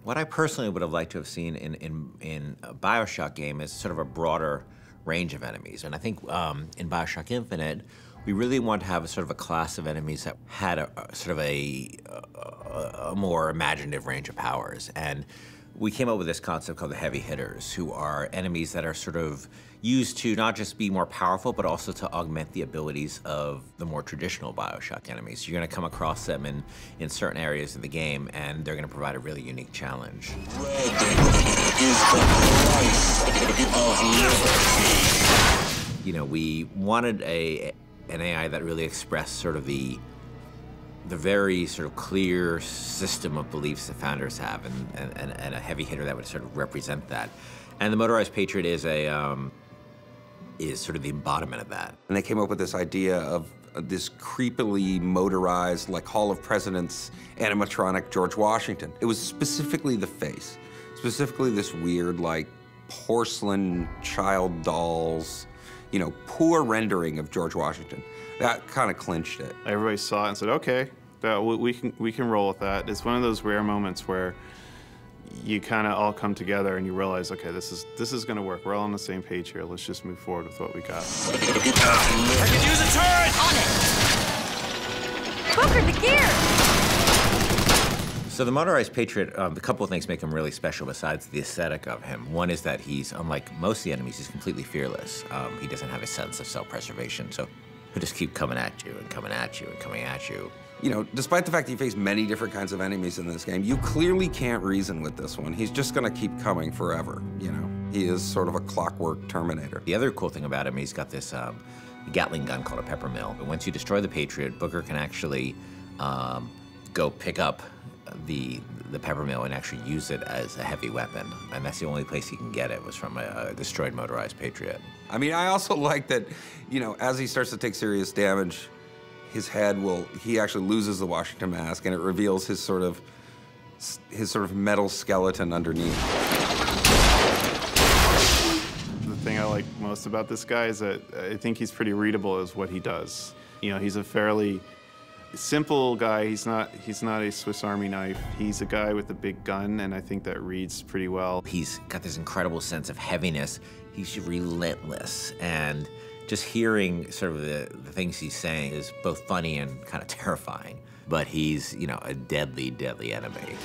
What I personally would have liked to have seen in a Bioshock game is sort of a broader range of enemies. And I think in Bioshock Infinite, we really want to have a sort of a class of enemies that had a sort of a more imaginative range of powers. And we came up with this concept called the heavy hitters, who are enemies that are sort of used to not just be more powerful, but also to augment the abilities of the more traditional Bioshock enemies. You're gonna come across them in certain areas of the game, and they're gonna provide a really unique challenge. Red is the price of liberty. You know, we wanted an AI that really expressed sort of the very sort of clear system of beliefs that founders have, and a heavy hitter that would sort of represent that. And the Motorized Patriot is sort of the embodiment of that. And they came up with this idea of this creepily motorized, like Hall of Presidents animatronic George Washington. It was specifically the face, specifically this weird, like, porcelain child dolls, you know, poor rendering of George Washington. That kind of clinched it. Everybody saw it and said, okay, we can roll with that. It's one of those rare moments where you kind of all come together and you realize, okay, this is going to work. We're all on the same page here. Let's just move forward with what we got. I can use a turret! On it! Booker, the gear! So the Motorized Patriot, a couple of things make him really special besides the aesthetic of him. One is that he's, unlike most of the enemies, he's completely fearless. He doesn't have a sense of self-preservation, so he'll just keep coming at you and coming at you and coming at you. You know, despite the fact that you face many different kinds of enemies in this game, you clearly can't reason with this one. He's just gonna keep coming forever, you know? He is sort of a clockwork Terminator. The other cool thing about him, he's got this Gatling gun called a peppermill. But once you destroy the Patriot, Booker can actually go pick up the peppermill and actually use it as a heavy weapon. And that's the only place he can get it, was from a destroyed Motorized Patriot. I mean, I also like that, you know, as he starts to take serious damage, his head he actually loses the Washington mask, and it reveals his sort of metal skeleton underneath. The thing I like most about this guy is that I think he's pretty readable as what he does. You know, he's a fairly simple guy. He's not a Swiss Army knife. He's a guy with a big gun, and I think that reads pretty well. He's got this incredible sense of heaviness. He's relentless, and just hearing sort of the things he's saying is both funny and kind of terrifying. But he's, you know, a deadly, deadly enemy.